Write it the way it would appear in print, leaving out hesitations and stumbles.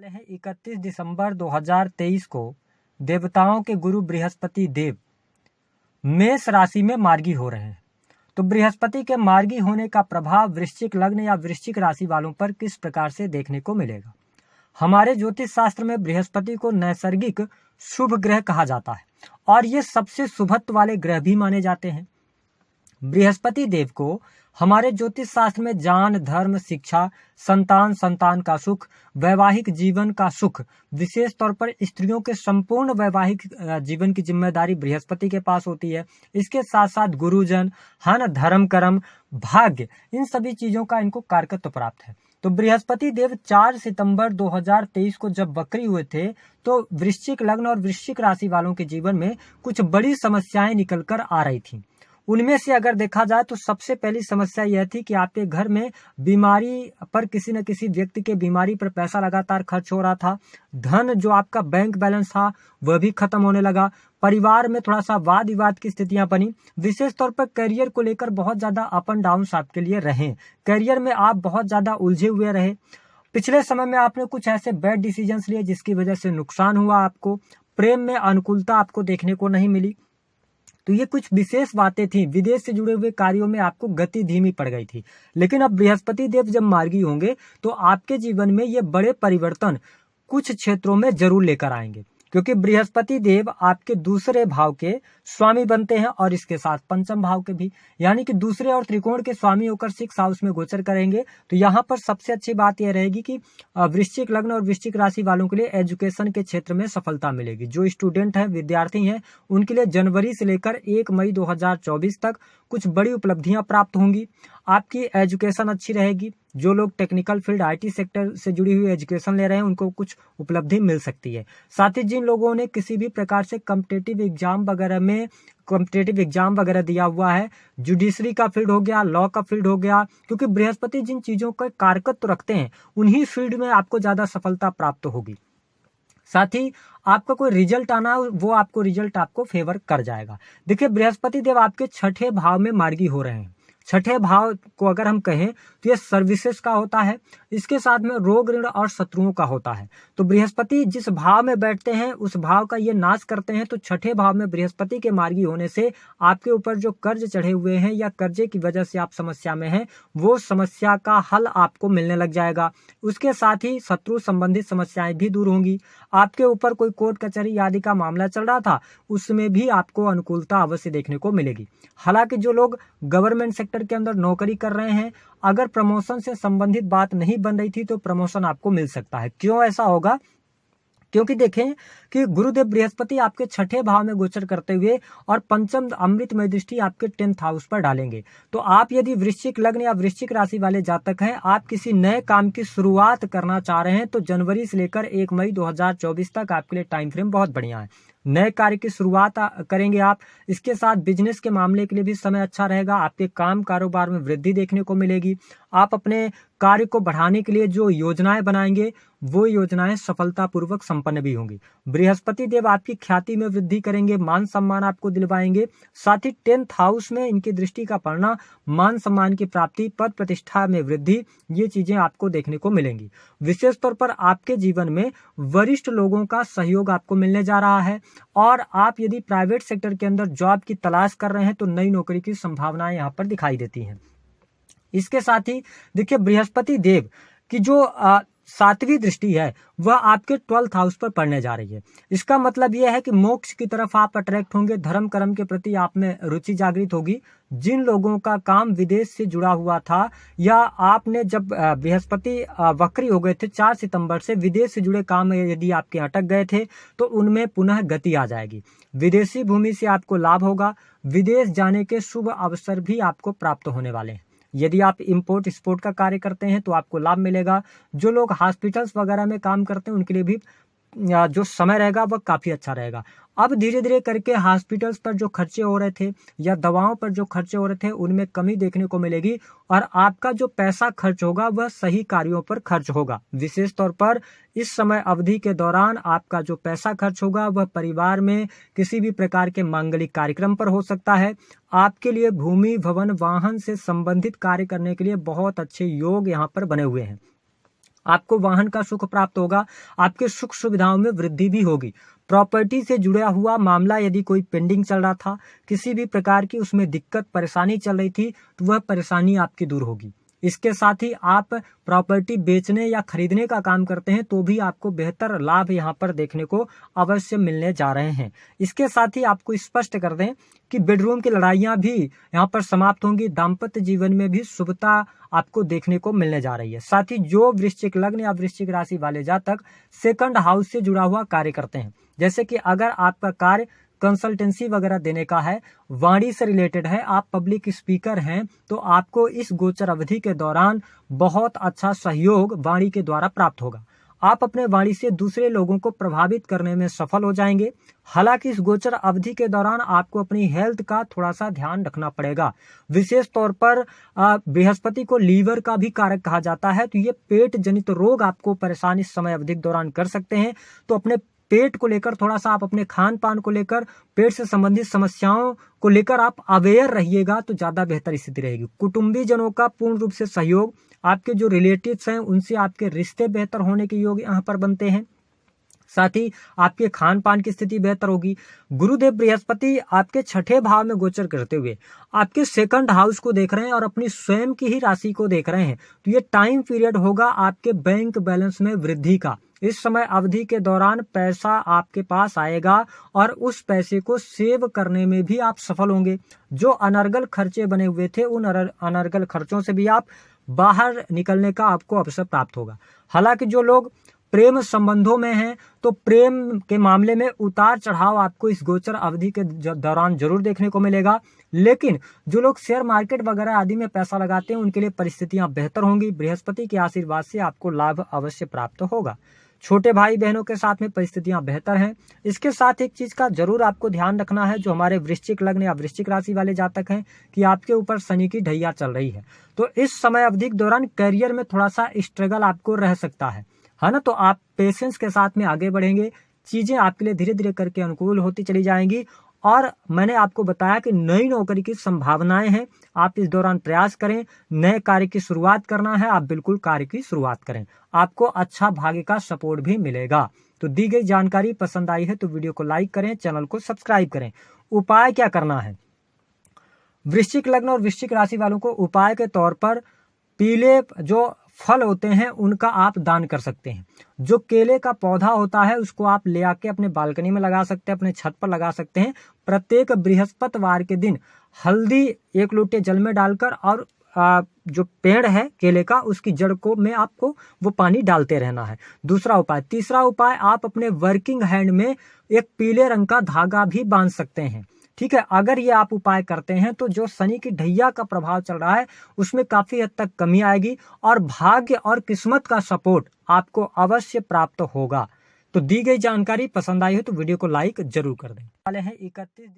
वाले हैं 31 दिसंबर 2023 को देवताओं के गुरु बृहस्पति देव मेष राशि में मार्गी हो रहे हैं। तो बृहस्पति के मार्गी होने का प्रभाव वृश्चिक लग्न या वृश्चिक राशि वालों पर किस प्रकार से देखने को मिलेगा। हमारे ज्योतिष शास्त्र में बृहस्पति को नैसर्गिक शुभ ग्रह कहा जाता है और ये सबसे शुभत्व वाले ग्रह भी माने जाते हैं। बृहस्पति देव को हमारे ज्योतिष शास्त्र में ज्ञान, धर्म, शिक्षा, संतान, संतान का सुख, वैवाहिक जीवन का सुख, विशेष तौर पर स्त्रियों के संपूर्ण वैवाहिक जीवन की जिम्मेदारी बृहस्पति के पास होती है। इसके साथ साथ गुरुजन, धर्म, कर्म, भाग्य, इन सभी चीजों का इनको कारकत्व प्राप्त है। तो बृहस्पति देव 4 सितंबर 2023 को जब वक्री हुए थे तो वृश्चिक लग्न और वृश्चिक राशि वालों के जीवन में कुछ बड़ी समस्याएं निकलकर आ रही थी। उनमें से अगर देखा जाए तो सबसे पहली समस्या यह थी कि आपके घर में बीमारी पर, किसी न किसी व्यक्ति के बीमारी पर पैसा लगातार खर्च हो रहा था। धन जो आपका बैंक बैलेंस था वह भी खत्म होने लगा। परिवार में थोड़ा सा वाद विवाद की स्थितियां बनी। विशेष तौर पर करियर को लेकर बहुत ज्यादा अप एंड डाउन आपके लिए रहे। करियर में आप बहुत ज्यादा उलझे हुए रहे। पिछले समय में आपने कुछ ऐसे बैड डिसीजंस लिए जिसकी वजह से नुकसान हुआ आपको। प्रेम में अनुकूलता आपको देखने को नहीं मिली। तो ये कुछ विशेष बातें थी। विदेश से जुड़े हुए कार्यों में आपको गति धीमी पड़ गई थी। लेकिन अब बृहस्पति देव जब मार्गी होंगे तो आपके जीवन में ये बड़े परिवर्तन कुछ क्षेत्रों में जरूर लेकर आएंगे, क्योंकि बृहस्पति देव आपके दूसरे भाव के स्वामी बनते हैं और इसके साथ पंचम भाव के भी, यानी कि दूसरे और त्रिकोण के स्वामी होकर 6 हाउस में गोचर करेंगे। तो यहाँ पर सबसे अच्छी बात यह रहेगी कि वृश्चिक लग्न और वृश्चिक राशि वालों के लिए एजुकेशन के क्षेत्र में सफलता मिलेगी। जो स्टूडेंट हैं, विद्यार्थी हैं, उनके लिए जनवरी से लेकर 1 मई 2024 तक कुछ बड़ी उपलब्धियां प्राप्त होंगी। आपकी एजुकेशन अच्छी रहेगी। जो लोग टेक्निकल फील्ड, आईटी सेक्टर से जुड़ी हुई एजुकेशन ले रहे हैं उनको कुछ उपलब्धि मिल सकती है। साथ ही जिन लोगों ने किसी भी प्रकार से कॉम्पिटिटिव एग्जाम वगैरह दिया हुआ है, जुडिशरी का फील्ड हो गया, लॉ का फील्ड हो गया, क्योंकि बृहस्पति जिन चीजों का कारकत्व रखते हैं उन्हीं फील्ड में आपको ज्यादा सफलता प्राप्त होगी। साथ ही आपका कोई रिजल्ट आना, वो आपको रिजल्ट आपको फेवर कर जाएगा। देखिए, बृहस्पति देव आपके 6ठे भाव में मार्गी हो रहे हैं। 6ठे भाव को अगर हम कहें तो ये सर्विसेज का होता है। इसके साथ में रोग, ऋण और शत्रुओं का होता है। तो बृहस्पति जिस भाव में बैठते हैं उस भाव का ये नाश करते हैं। तो 6ठे भाव में बृहस्पति के मार्गी होने से आपके ऊपर जो कर्ज चढ़े हुए हैं या कर्जे की वजह से आप समस्या में हैं, वो समस्या का हल आपको मिलने लग जाएगा। उसके साथ ही शत्रु संबंधित समस्याएं भी दूर होंगी। आपके ऊपर कोई कोर्ट कचहरी आदि का मामला चल रहा था, उसमें भी आपको अनुकूलता अवश्य देखने को मिलेगी। हालांकि जो लोग गवर्नमेंट सेक्टर के अंदर नौकरी कर रहे हैं, अगर प्रमोशन से संबंधित बात नहीं बन रही थी तो प्रमोशन आपको मिल सकता है। क्यों ऐसा होगा? क्योंकि देखें कि गुरुदेव बृहस्पति आपके 6ठे भाव में गोचर करते हुए और पंचम अमृतमय दृष्टि आपके 10th हाउस पर डालेंगे। तो आप यदि वृश्चिक लग्न या वृश्चिक राशि वाले जातक हैं, आप किसी नए काम की शुरुआत करना चाह रहे हैं, तो जनवरी से लेकर 1 मई 2024 तक आपके लिए टाइम फ्रेम बहुत बढ़िया है। नए कार्य की शुरुआत करेंगे आप। इसके साथ बिजनेस के मामले के लिए भी समय अच्छा रहेगा। आपके काम कारोबार में वृद्धि देखने को मिलेगी। आप अपने कार्य को बढ़ाने के लिए जो योजनाएं बनाएंगे वो योजनाएं सफलतापूर्वक संपन्न भी होंगी। बृहस्पति देव आपकी ख्याति में वृद्धि करेंगे, मान सम्मान आपको दिलवाएंगे। साथ ही 10th हाउस में इनकी दृष्टि का पड़ना मान सम्मान की प्राप्ति, पद प्रतिष्ठा में वृद्धि, ये चीजें आपको देखने को मिलेंगी। विशेष तौर पर आपके जीवन में वरिष्ठ लोगों का सहयोग आपको मिलने जा रहा है। और आप यदि प्राइवेट सेक्टर के अंदर जॉब की तलाश कर रहे हैं तो नई नौकरी की संभावनाएं यहाँ पर दिखाई देती हैं। इसके साथ ही देखिए, बृहस्पति देव की जो 7वीं दृष्टि है वह आपके 12th हाउस पर पड़ने जा रही है। इसका मतलब यह है कि मोक्ष की तरफ आप अट्रैक्ट होंगे। धर्म कर्म के प्रति आप में रुचि जागृत होगी। जिन लोगों का काम विदेश से जुड़ा हुआ था, या आपने जब बृहस्पति वक्री हो गए थे 4 सितंबर से, विदेश से जुड़े काम यदि आपके अटक गए थे तो उनमें पुनः गति आ जाएगी। विदेशी भूमि से आपको लाभ होगा। विदेश जाने के शुभ अवसर भी आपको प्राप्त होने वाले हैं। यदि आप इंपोर्ट एक्सपोर्ट का कार्य करते हैं तो आपको लाभ मिलेगा। जो लोग हॉस्पिटल्स वगैरह में काम करते हैं उनके लिए भी जो समय रहेगा वह काफी अच्छा रहेगा। अब धीरे धीरे करके हॉस्पिटल्स पर जो खर्चे हो रहे थे या दवाओं पर जो खर्चे हो रहे थे उनमें कमी देखने को मिलेगी और आपका जो पैसा खर्च होगा वह सही कार्यों पर खर्च होगा। विशेष तौर पर इस समय अवधि के दौरान आपका जो पैसा खर्च होगा वह परिवार में किसी भी प्रकार के मांगलिक कार्यक्रम पर हो सकता है। आपके लिए भूमि, भवन, वाहन से संबंधित कार्य करने के लिए बहुत अच्छे योग यहाँ पर बने हुए हैं। आपको वाहन का सुख प्राप्त होगा, आपके सुख सुविधाओं में वृद्धि भी होगी। प्रॉपर्टी से जुड़ा हुआ मामला यदि कोई पेंडिंग चल रहा था, किसी भी प्रकार की उसमें दिक्कत परेशानी चल रही थी, तो वह परेशानी आपकी दूर होगी। इसके साथ ही आप प्रॉपर्टी बेचने या खरीदने का काम करते हैं तो भी आपको बेहतर लाभ यहाँ पर देखने को अवश्य मिलने जा रहे हैं। इसके साथ ही आपको स्पष्ट कर दें कि बेडरूम की लड़ाइयाँ भी यहाँ पर समाप्त होंगी, दाम्पत्य जीवन में भी शुभता आपको देखने को मिलने जा रही है। साथ ही जो वृश्चिक लग्न या वृश्चिक राशि वाले जातक सेकंड हाउस से जुड़ा हुआ कार्य करते हैं, जैसे कि अगर आपका कार्य कंसल्टेंसी वगैरह देने का है, वाणी से रिलेटेड है, आप पब्लिक स्पीकर हैं, तो आपको इस गोचर अवधि के दौरान बहुत अच्छा सहयोग वाणी के द्वारा प्राप्त होगा। आप अपने वाणी से दूसरे लोगों को प्रभावित करने में सफल हो जाएंगे। हालांकि इस गोचर अवधि के दौरान आपको अपनी हेल्थ का थोड़ा सा ध्यान रखना पड़ेगा। विशेष तौर पर बृहस्पति को लीवर का भी कारक कहा जाता है, तो ये पेट जनित रोग आपको परेशानी इस समय अवधि के दौरान कर सकते हैं। तो अपने पेट को लेकर थोड़ा सा आप अपने खान पान को लेकर, पेट से संबंधित समस्याओं को लेकर आप अवेयर रहिएगा तो ज्यादा बेहतर स्थिति रहेगी। कुटुंबी जनों का पूर्ण रूप से सहयोग, आपके जो रिलेटिव्स हैं उनसे आपके रिश्ते बेहतर होने के योग यहाँ पर बनते हैं। साथ ही आपके खान पान की स्थिति बेहतर होगी। गुरुदेव बृहस्पति आपके छठे भाव में गोचर करते हुए आपके सेकंड हाउस को देख रहे हैं और अपनी स्वयं की ही राशि को देख रहे हैं, तो ये टाइम पीरियड होगा आपके बैंक बैलेंस में वृद्धि का। इस समय अवधि के दौरान पैसा आपके पास आएगा और उस पैसे को सेव करने में भी आप सफल होंगे। जो अनर्गल खर्चे बने हुए थे उन अनर्गल खर्चों से भी आप बाहर निकलने का आपको अवसर प्राप्त होगा। हालांकि जो लोग प्रेम संबंधों में हैं तो प्रेम के मामले में उतार चढ़ाव आपको इस गोचर अवधि के दौरान जरूर देखने को मिलेगा। लेकिन जो लोग शेयर मार्केट वगैरह आदि में पैसा लगाते हैं उनके लिए परिस्थितियां बेहतर होंगी। बृहस्पति के आशीर्वाद से आपको लाभ अवश्य प्राप्त होगा। छोटे भाई बहनों के साथ में परिस्थितियां बेहतर हैं। इसके साथ एक चीज का जरूर आपको ध्यान रखना है, जो हमारे वृश्चिक लग्न या वृश्चिक राशि वाले जातक हैं, कि आपके ऊपर शनि की ढैया चल रही है, तो इस समय अवधि के दौरान करियर में थोड़ा सा स्ट्रगल आपको रह सकता है ना। तो आप पेशेंस के साथ में आगे बढ़ेंगे, चीजें आपके लिए धीरे धीरे करके अनुकूल होती चली जाएंगी। और मैंने आपको बताया कि नई नौकरी की संभावनाएं हैं, आप इस दौरान प्रयास करें। नए कार्य की शुरुआत करना है, आप बिल्कुल कार्य की शुरुआत करें, आपको अच्छा भाग्य का सपोर्ट भी मिलेगा। तो दी गई जानकारी पसंद आई है तो वीडियो को लाइक करें, चैनल को सब्सक्राइब करें। उपाय क्या करना है, वृश्चिक लग्न और वृश्चिक राशि वालों को उपाय के तौर पर पीले जो फल होते हैं उनका आप दान कर सकते हैं। जो केले का पौधा होता है उसको आप ले आके अपने बालकनी में लगा सकते हैं, अपने छत पर लगा सकते हैं। प्रत्येक बृहस्पतिवार के दिन हल्दी 1 लोटे जल में डालकर और जो पेड़ है केले का उसकी जड़ को में आपको वो पानी डालते रहना है। दूसरा उपाय, तीसरा उपाय, आप अपने वर्किंग हैंड में एक पीले रंग का धागा भी बांध सकते हैं। ठीक है, अगर ये आप उपाय करते हैं तो जो शनि की ढैया का प्रभाव चल रहा है उसमें काफी हद तक कमी आएगी और भाग्य और किस्मत का सपोर्ट आपको अवश्य प्राप्त होगा। तो दी गई जानकारी पसंद आई हो तो वीडियो को लाइक जरूर कर दें। वाले हैं 31